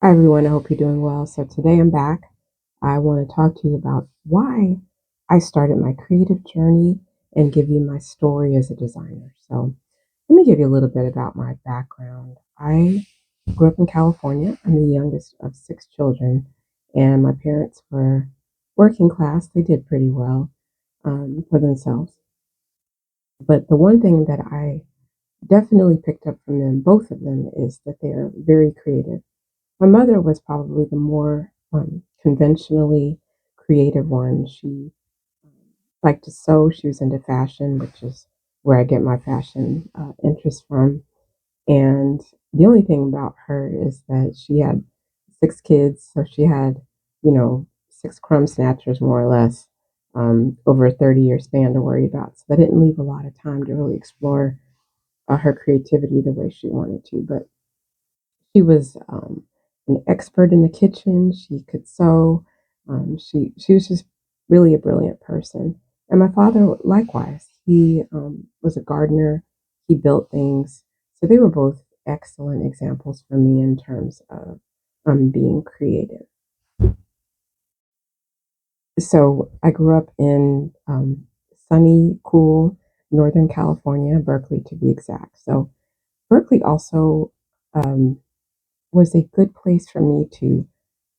Hi everyone, I hope you're doing well. So today I'm back. I want to talk to you about why I started my creative journey and give you my story as a designer. So let me give you a little bit about my background. I grew up in California. I'm the youngest of six children, and my parents were working class. They did pretty well for themselves. But the one thing that I definitely picked up from them, both of them, is that they are very creative. My mother was probably the more conventionally creative one. She liked to sew. She was into fashion, which is where I get my fashion interest from. And the only thing about her is that she had six kids, so she had, six crumb snatchers more or less over a 30-year span to worry about. So that didn't leave a lot of time to really explore her creativity the way she wanted to. But she was an expert in the kitchen. She could sew. She was just really a brilliant person. And my father, likewise, he was a gardener. He built things. So they were both excellent examples for me in terms of being creative. So I grew up in sunny, cool Northern California, Berkeley to be exact. So Berkeley also um, was a good place for me to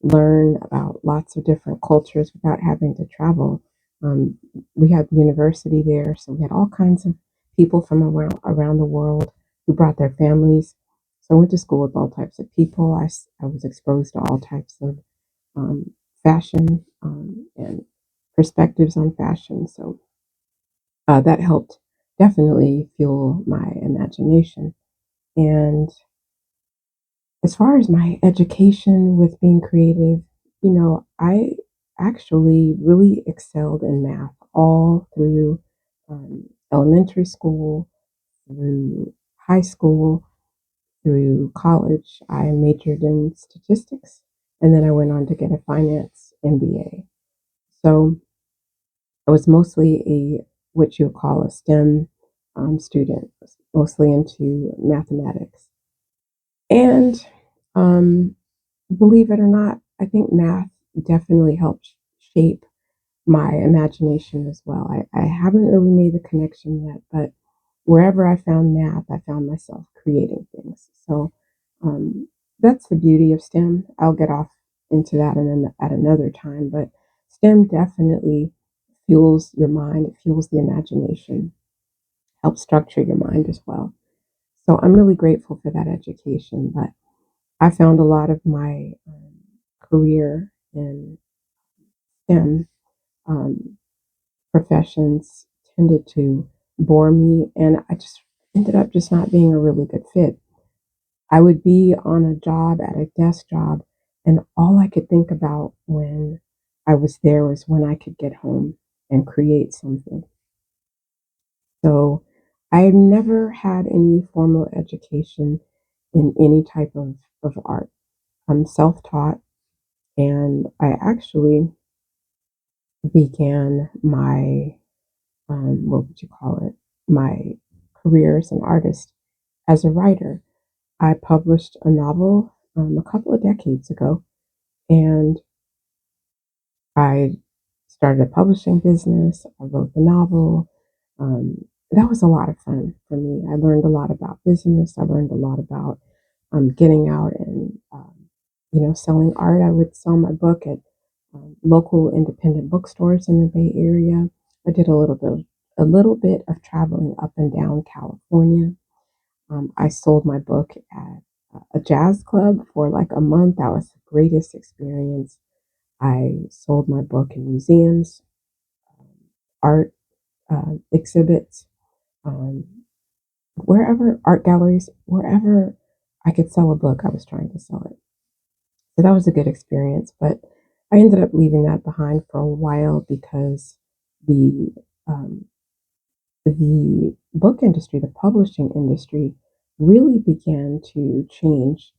learn about lots of different cultures without having to travel. Um, we had the university there, so we had all kinds of people from around the world who brought their families. So I went to school with all types of people. I was exposed to all types of fashion and perspectives on fashion. So that helped definitely fuel my imagination. And as far as my education with being creative, I actually really excelled in math all through elementary school, through high school, through college. I majored in statistics, and then I went on to get a finance MBA. So I was mostly a what you would call a STEM student, mostly into mathematics. And believe it or not, I think math definitely helped shape my imagination as well. I haven't really made the connection yet, but wherever I found math, I found myself creating things. So um, that's the beauty of STEM. I'll get off into that at another time, but STEM definitely fuels your mind, it fuels the imagination, helps structure your mind as well. So I'm really grateful for that education, but I found a lot of my career in STEM um, professions tended to bore me, and I just ended up just not being a really good fit. I would be on a job at a desk job, and all I could think about when I was there was when I could get home and create something. So I've never had any formal education in any type of art. I'm self taught, and I actually began my, what would you call it, my career as an artist as a writer. I published a novel a couple of decades ago, and I started a publishing business. I wrote the novel. That was a lot of fun for me. I learned a lot about business. I learned a lot about getting out and selling art. I would sell my book at local independent bookstores in the Bay Area. I did a little bit of traveling up and down California. I sold my book at a jazz club for like a month. That was the greatest experience. I sold my book in museums, art exhibits, um, wherever art galleries, wherever I could sell a book, I was trying to sell it. So that was a good experience. But I ended up leaving that behind for a while because the um, the book industry, the publishing industry, really began to change.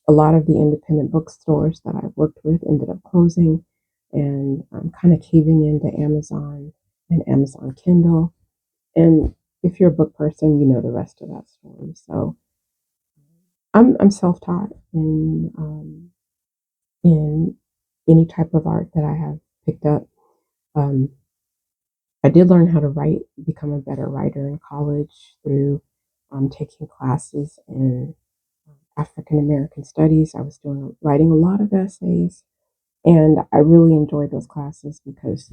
A lot of the independent bookstores that I've worked with ended up closing and kind of caving into Amazon and Amazon Kindle. And if you're a book person, you know the rest of that story. So I'm self taught. in any type of art that I have picked up. Um, I did learn how to write, become a better writer in college through taking classes in African American studies. I was doing writing a lot of essays, and I really enjoyed those classes because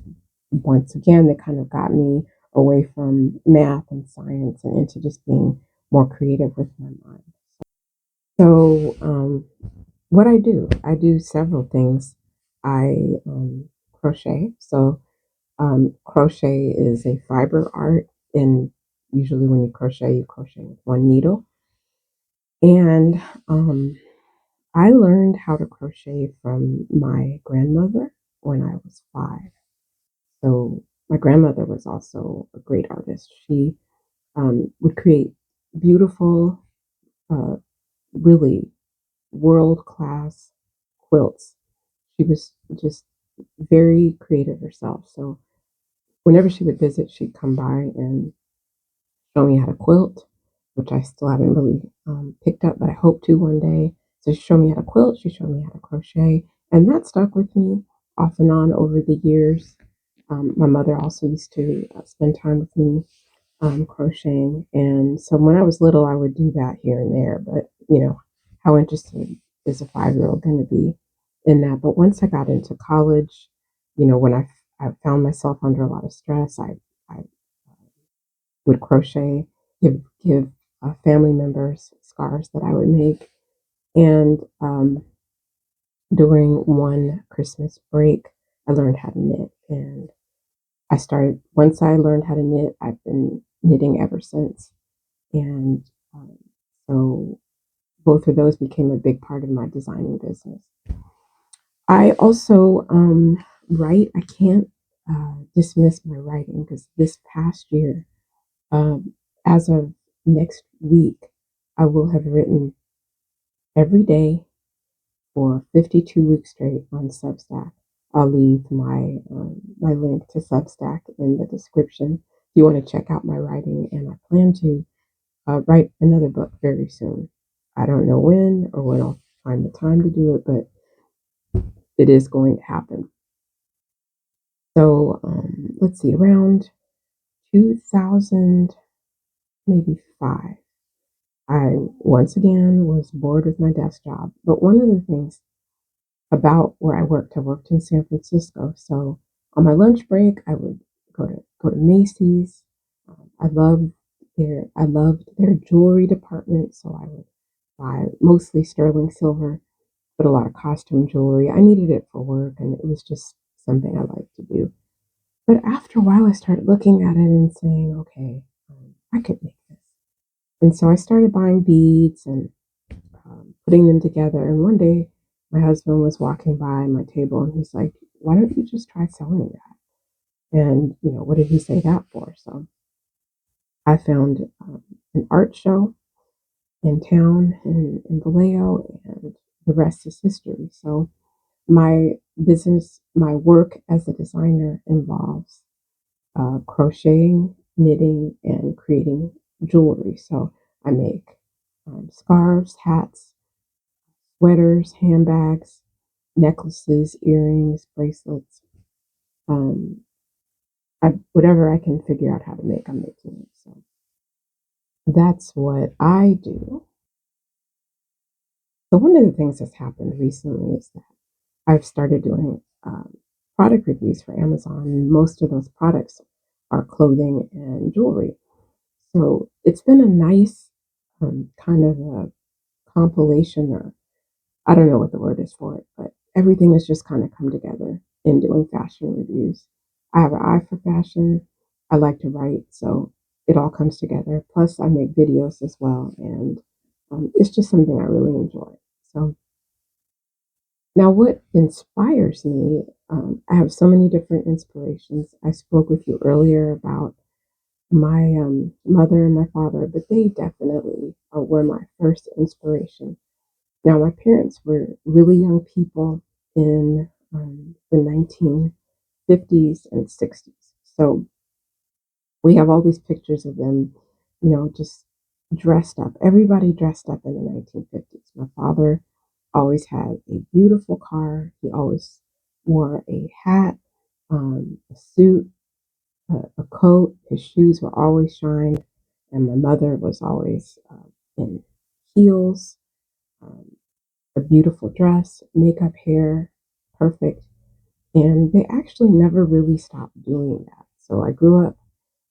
once again they kind of got me away from math and science and into just being more creative with my mind. So, what I do several things. I crochet. So, crochet is a fiber art, and usually when you crochet with one needle. And I learned how to crochet from my grandmother when I was 5. So, my grandmother was also a great artist. She would create beautiful, uh, really world class quilts. She was just very creative herself. So whenever she would visit, she'd come by and show me how to quilt, which I still haven't really picked up, but I hope to one day. So she showed me how to quilt, she showed me how to crochet, and that stuck with me off and on over the years. My mother also used to spend time with me crocheting. And so when I was little, I would do that here and there. But, how interested is a 5-year-old going to be in that? But once I got into college, when I found myself under a lot of stress, I would crochet, give family members scarves that I would make. And during one Christmas break, I learned how to knit. And once I learned how to knit, I've been knitting ever since. And um, so both of those became a big part of my designing business. I also write. I can't dismiss my writing because this past year, um, as of next week, I will have written every day for 52 weeks straight on Substack. I'll leave my link to Substack in the description if you want to check out my writing, and I plan to write another book very soon. I don't know when or when I'll find the time to do it, but it is going to happen. So let's see, around 2000, maybe 5, I once again was bored with my desk job. But one of the things about where I worked in San Francisco. So on my lunch break, I would go to Macy's. I loved their jewelry department, so I would buy mostly sterling silver, but a lot of costume jewelry. I needed it for work, and it was just something I liked to do. But after a while, I started looking at it and saying, okay, I could make this. And so I started buying beads and putting them together. And one day, my husband was walking by my table and he's like, why don't you just try selling that? And, what did he say that for? So I found an art show in town in Vallejo, and the rest is history. So my work as a designer involves crocheting, knitting, and creating jewelry. So I make scarves, hats, sweaters, handbags, necklaces, earrings, bracelets. Um, whatever I can figure out how to make, I'm making it. So that's what I do. So one of the things that's happened recently is that I've started doing product reviews for Amazon. Most of those products are clothing and jewelry. So it's been a nice kind of a compilation, or I don't know what the word is for it, but everything has just kind of come together in doing fashion reviews. I have an eye for fashion. I like to write, so it all comes together. Plus, I make videos as well, and it's just something I really enjoy. So now, what inspires me? I have so many different inspirations. I spoke with you earlier about my mother and my father, but they definitely were my first inspiration. Now, my parents were really young people in the 1950s and 60s. So we have all these pictures of them, just dressed up. Everybody dressed up in the 1950s. My father always had a beautiful car. He always wore a hat, a suit, a coat. His shoes were always shined, and my mother was always in heels, um, a beautiful dress, makeup, hair, perfect. And they actually never really stopped doing that. So I grew up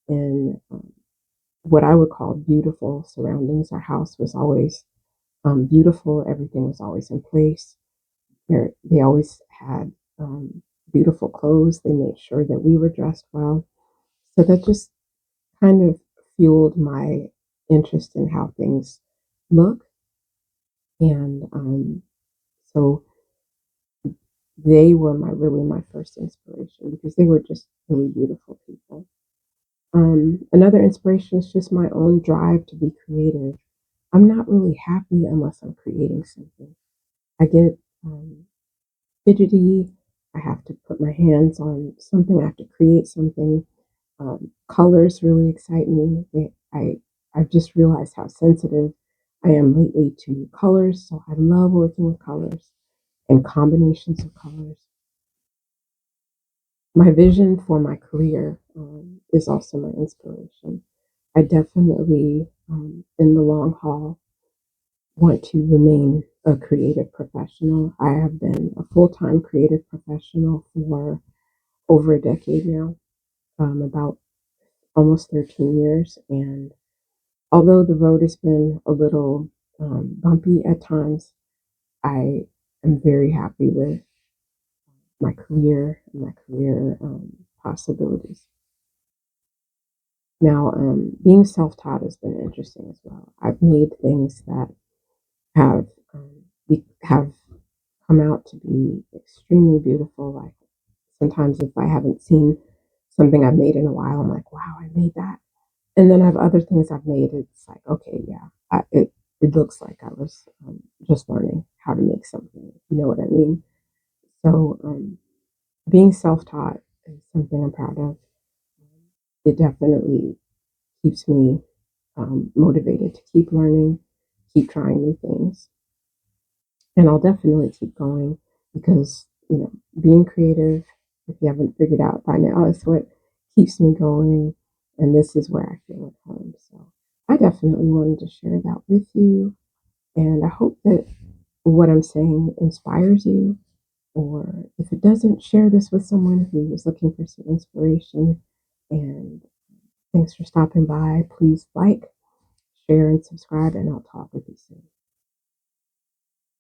in what I would call beautiful surroundings. Our house was always beautiful. Everything was always in place. They always had beautiful clothes. They made sure that we were dressed well. So that just kind of fueled my interest in how things look. And so they were my first inspiration because they were just really beautiful people. Another inspiration is just my own drive to be creative. I'm not really happy unless I'm creating something. I get fidgety. I have to put my hands on something. I have to create something. Colors really excite me. I've just realized how sensitive I am lately to colors. So I love working with colors and combinations of colors. My vision for my career is also my inspiration. I definitely, in the long haul, want to remain a creative professional. I have been a full time creative professional for over a decade now, about almost 13 years. And although the road has been a little bumpy at times, I am very happy with my career and my career possibilities. Now, being self taught has been interesting as well. I've made things that have have come out to be extremely beautiful. Like sometimes if I haven't seen something I've made in a while, I'm like, wow, I made that. And then I have other things I've made. It's like, okay, yeah, it looks like I was just learning how to make something. You know what I mean? So being self taught is something I'm proud of. It definitely keeps me motivated to keep learning, keep trying new things. And I'll definitely keep going because, being creative, if you haven't figured out by now, is what keeps me going. And this is where I feel at home. So I definitely wanted to share that with you. And I hope that what I'm saying inspires you. Or if it doesn't, share this with someone who is looking for some inspiration. And thanks for stopping by. Please like, share, and subscribe, and I'll talk with you soon.